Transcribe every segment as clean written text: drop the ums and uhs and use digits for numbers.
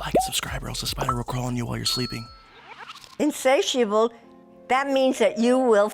like and subscribe or else the spider will crawl on you while you're sleeping. Insatiable, that means that you will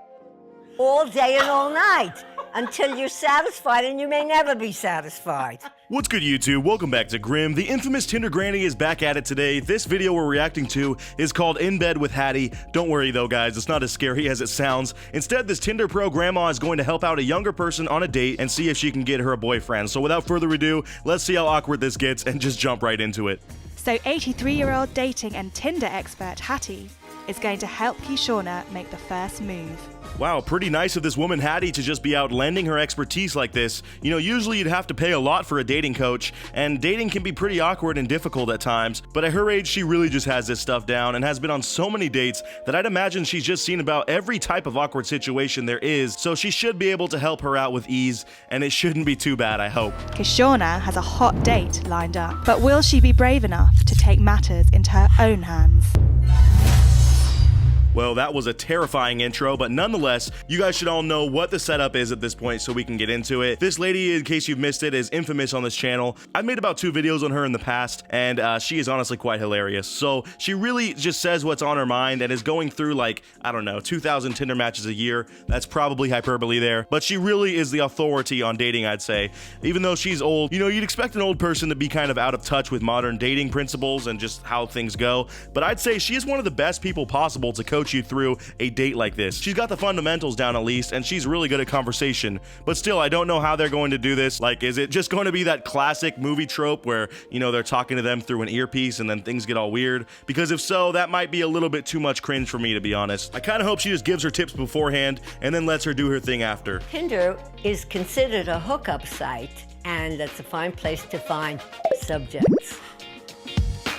all day and all night until you're satisfied, and you may never be satisfied. What's good, YouTube? Welcome back to Grim. The infamous Tinder Granny is back at it today. This video we're reacting to is called In Bed with Hattie. Don't worry though, guys, it's not as scary as it sounds. Instead, this Tinder pro grandma is going to help out a younger person on a date and see if she can get her a boyfriend. So without further ado, let's see how awkward this gets and just jump right into it. So 83-year-old dating and Tinder expert Hattie is going to help Kishorna make the first move. Wow, pretty nice of this woman Hattie to just be out lending her expertise like this. You know, usually you'd have to pay a lot for a dating coach, and dating can be pretty awkward and difficult at times, but at her age she really just has this stuff down and has been on so many dates that I'd imagine she's just seen about every type of awkward situation there is, so she should be able to help her out with ease, and it shouldn't be too bad, I hope. Kishorna has a hot date lined up, but will she be brave enough to take matters into her own hands? Well, that was a terrifying intro, but nonetheless, you guys should all know what the setup is at this point so we can get into it. This lady, in case you've missed it, is infamous on this channel. I've made about 2 videos on her in the past, and she is honestly quite hilarious. So she really just says what's on her mind and is going through like, I don't know, 2,000 Tinder matches a year. That's probably hyperbole there, but she really is the authority on dating, I'd say. Even though she's old, you know, you'd expect an old person to be kind of out of touch with modern dating principles and just how things go, but I'd say she is one of the best people possible to coach you through a date like this. She's got the fundamentals down at least, and she's really good at conversation, but still, I don't know how they're going to do this. Like, is it just going to be that classic movie trope where, you know, they're talking to them through an earpiece and then things get all weird? Because if so, that might be a little bit too much cringe for me, to be honest. I kind of hope she just gives her tips beforehand and then lets her do her thing after. Tinder is considered a hookup site, and that's a fine place to find subjects.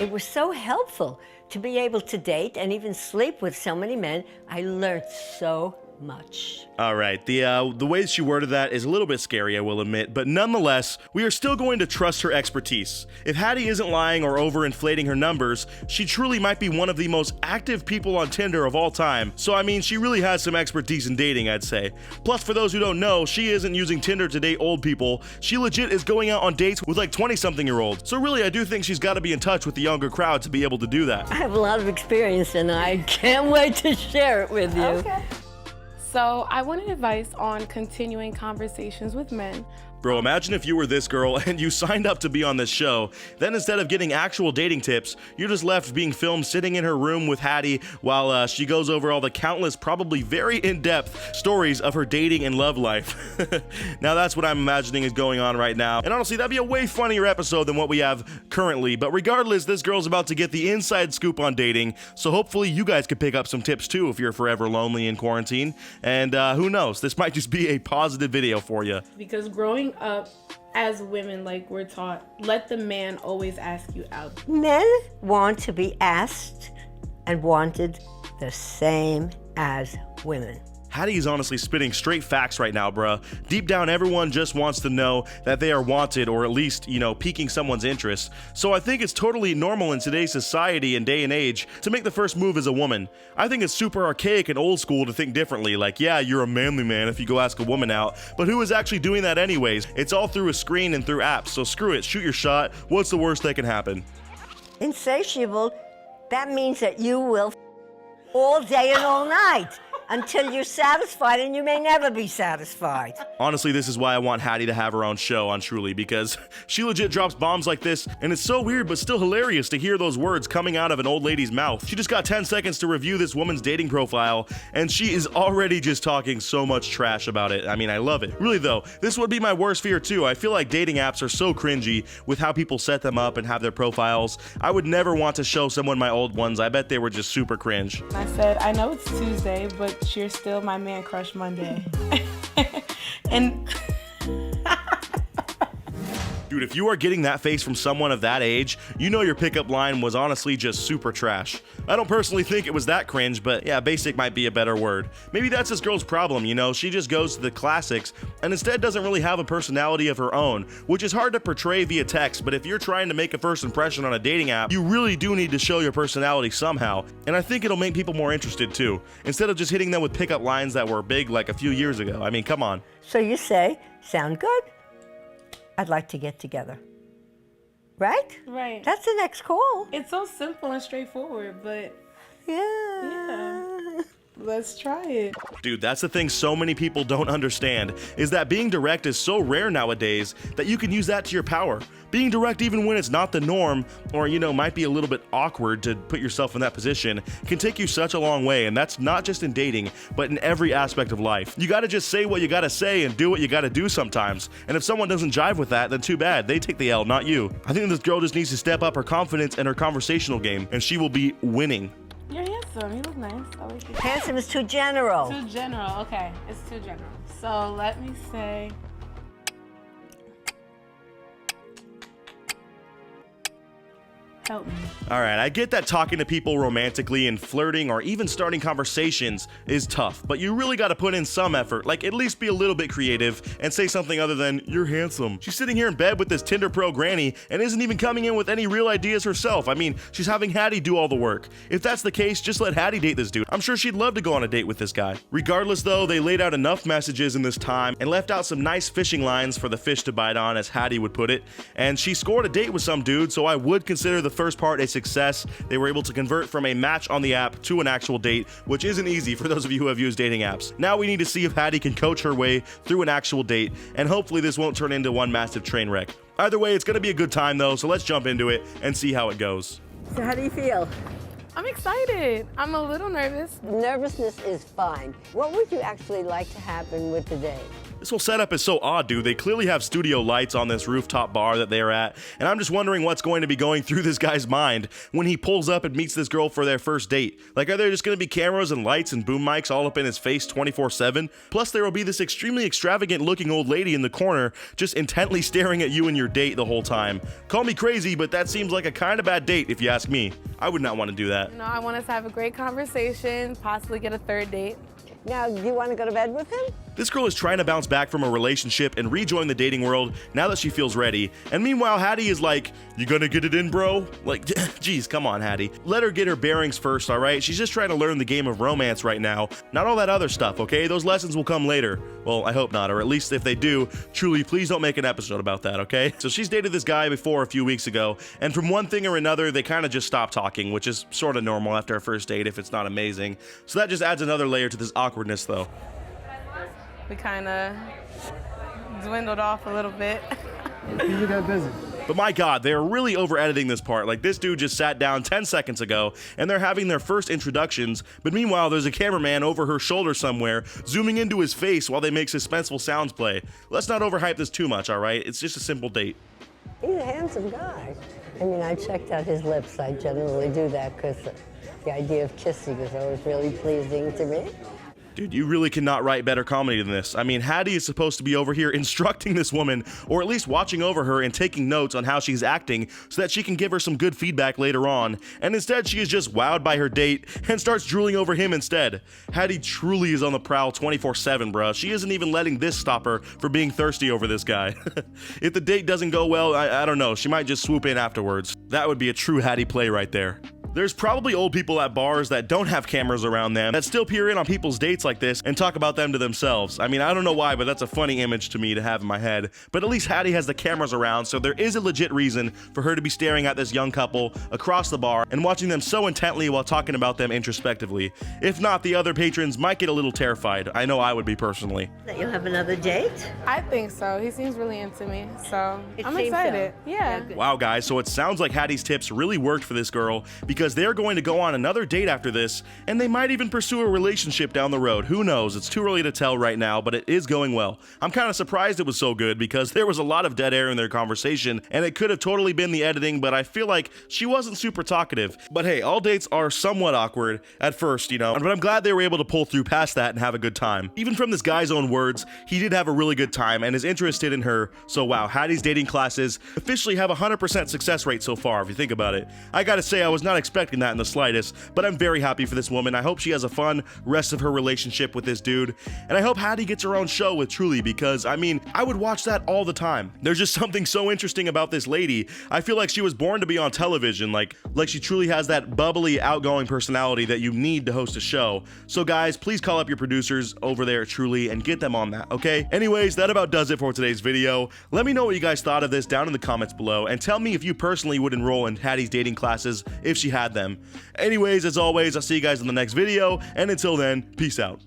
It was so helpful to be able to date and even sleep with so many men. I learned so much. All right, the way she worded that is a little bit scary, I will admit, but nonetheless, we are still going to trust her expertise. If Hattie isn't lying or overinflating her numbers, she truly might be one of the most active people on Tinder of all time. So I mean, she really has some expertise in dating, I'd say. Plus, for those who don't know, she isn't using Tinder to date old people. She legit is going out on dates with like 20-something-year-olds. So really, I do think she's got to be in touch with the younger crowd to be able to do that. I have a lot of experience, and I can't wait to share it with you. Okay. So I wanted advice on continuing conversations with men. Bro, imagine if you were this girl and you signed up to be on this show, then instead of getting actual dating tips, you're just left being filmed sitting in her room with Hattie while she goes over all the countless, probably very in-depth stories of her dating and love life. Now that's what I'm imagining is going on right now, and honestly, that'd be a way funnier episode than what we have currently, but regardless, this girl's about to get the inside scoop on dating, so hopefully you guys could pick up some tips too if you're forever lonely in quarantine, and who knows, this might just be a positive video for you. Because growing up as women, like we're taught, let the man always ask you out. Men want to be asked and wanted the same as women. Hattie is honestly spitting straight facts right now, bruh. Deep down, everyone just wants to know that they are wanted, or at least, you know, piquing someone's interest. So I think it's totally normal in today's society and day and age to make the first move as a woman. I think it's super archaic and old school to think differently. Like, yeah, you're a manly man if you go ask a woman out, but who is actually doing that anyways? It's all through a screen and through apps, so screw it, shoot your shot. What's the worst that can happen? Insatiable, that means that you will all day and all night until you're satisfied, and you may never be satisfied. Honestly, this is why I want Hattie to have her own show on Truly, because she legit drops bombs like this, and it's so weird but still hilarious to hear those words coming out of an old lady's mouth. She just got 10 seconds to review this woman's dating profile, and she is already just talking so much trash about it. I mean, I love it. Really though, this would be my worst fear too. I feel like dating apps are so cringy with how people set them up and have their profiles. I would never want to show someone my old ones. I bet they were just super cringe. I said, I know it's Tuesday, but you're still my man crush Monday. And Dude, if you are getting that face from someone of that age, you know your pickup line was honestly just super trash. I don't personally think it was that cringe, but yeah, basic might be a better word. Maybe that's this girl's problem, you know, she just goes to the classics and instead doesn't really have a personality of her own, which is hard to portray via text, but if you're trying to make a first impression on a dating app, you really do need to show your personality somehow, and I think it'll make people more interested too, instead of just hitting them with pickup lines that were big like a few years ago. I mean, come on. So you say, sound good? I'd like to get together. right? Right. That's the next call. It's so simple and straightforward, but Yeah. let's try it. Dude, that's the thing so many people don't understand, is that being direct is so rare nowadays that you can use that to your power. Being direct even when it's not the norm, or might be a little bit awkward to put yourself in that position, can take you such a long way, and that's not just in dating, but in every aspect of life. You gotta just say what you gotta say and do what you gotta do sometimes, and if someone doesn't jive with that, then too bad, they take the L, not you. I think this girl just needs to step up her confidence and her conversational game, and she will be winning. You're handsome. You look nice. I like it. Handsome is too general. Too general. Okay, it's too general. So let me say. Help me. All right, I get that talking to people romantically and flirting or even starting conversations is tough, but you really got to put in some effort, like at least be a little bit creative and say something other than, "You're handsome." She's sitting here in bed with this Tinder pro granny and isn't even coming in with any real ideas herself. I mean, she's having Hattie do all the work. If that's the case, just let Hattie date this dude. I'm sure she'd love to go on a date with this guy. Regardless though, they laid out enough messages in this time and left out some nice fishing lines for the fish to bite on, as Hattie would put it, and she scored a date with some dude, so I would consider the first part a success. They were able to convert from a match on the app to an actual date, which isn't easy for those of you who have used dating apps. Now we need to see if Hattie can coach her way through an actual date, and hopefully this won't turn into one massive train wreck. Either way, it's going to be a good time though, so let's jump into it and see how it goes. So how do you feel? I'm excited. I'm a little nervous. Nervousness is fine. What would you actually like to happen with the date? This whole setup is so odd, dude. They clearly have studio lights on this rooftop bar that they're at, and I'm just wondering what's going to be going through this guy's mind when he pulls up and meets this girl for their first date. Like, are there just going to be cameras and lights and boom mics all up in his face 24/7? Plus, there will be this extremely extravagant looking old lady in the corner just intently staring at you and your date the whole time. Call me crazy, but that seems like a kind of bad date if you ask me. I would not want to do that. No, I want us to have a great conversation, possibly get a third date. Now, do you want to go to bed with him? This girl is trying to bounce back from a relationship and rejoin the dating world now that she feels ready. And meanwhile, Hattie is like, "You gonna get it in, bro?" Like, geez, come on, Hattie. Let her get her bearings first, all right? She's just trying to learn the game of romance right now. Not all that other stuff, okay? Those lessons will come later. Well, I hope not, or at least if they do, truly, please don't make an episode about that, okay? So she's dated this guy before a few weeks ago, and from one thing or another, they kind of just stopped talking, which is sort of normal after a first date if it's not amazing. So that just adds another layer to this awkwardness, though. We kind of dwindled off a little bit. You got busy. But my God, they're really over-editing this part. Like, this dude just sat down 10 seconds ago, and they're having their first introductions, but meanwhile, there's a cameraman over her shoulder somewhere, zooming into his face while they make suspenseful sounds play. Let's not overhype this too much, all right? It's just a simple date. He's a handsome guy. I mean, I checked out his lips. I generally do that because the idea of kissing is always really pleasing to me. Dude, you really cannot write better comedy than this. I mean, Hattie is supposed to be over here instructing this woman, or at least watching over her and taking notes on how she's acting so that she can give her some good feedback later on. And instead, she is just wowed by her date and starts drooling over him instead. Hattie truly is on the prowl 24/7, bruh. She isn't even letting this stop her from being thirsty over this guy. If the date doesn't go well, I don't know, she might just swoop in afterwards. That would be a true Hattie play right there. There's probably old people at bars that don't have cameras around them that still peer in on people's dates like this and talk about them to themselves. I mean, I don't know why, but that's a funny image to me to have in my head. But at least Hattie has the cameras around, so there is a legit reason for her to be staring at this young couple across the bar and watching them so intently while talking about them introspectively. If not, the other patrons might get a little terrified. I know I would be personally. That you'll have another date? I think so. He seems really into me, so It I'm seems excited. so. Yeah. good. Wow, guys, so it sounds like Hattie's tips really worked for this girl because they're going to go on another date after this, and they might even pursue a relationship down the road. Who knows? It's too early to tell right now, but it is going well. I'm kind of surprised it was so good because there was a lot of dead air in their conversation, and it could have totally been the editing, but I feel like she wasn't super talkative. But hey, all dates are somewhat awkward at first, you know, but I'm glad they were able to pull through past that and have a good time. Even from this guy's own words, he did have a really good time and is interested in her, so wow, Hattie's dating classes officially have a 100% success rate so far, if you think about it. I gotta say, I was not expecting that in the slightest, but I'm very happy for this woman. I hope she has a fun rest of her relationship with this dude, and I hope Hattie gets her own show with Truly, because I mean, I would watch that all the time. There's just something so interesting about this lady. I feel like she was born to be on television, like she truly has that bubbly, outgoing personality that you need to host a show. So guys, please call up your producers over there at Truly and get them on that, okay? Anyways, that about does it for today's video. Let me know what you guys thought of this down in the comments below, and tell me if you personally would enroll in Hattie's dating classes if she had them. Anyways, as always, I'll see you guys in the next video, and until then, peace out.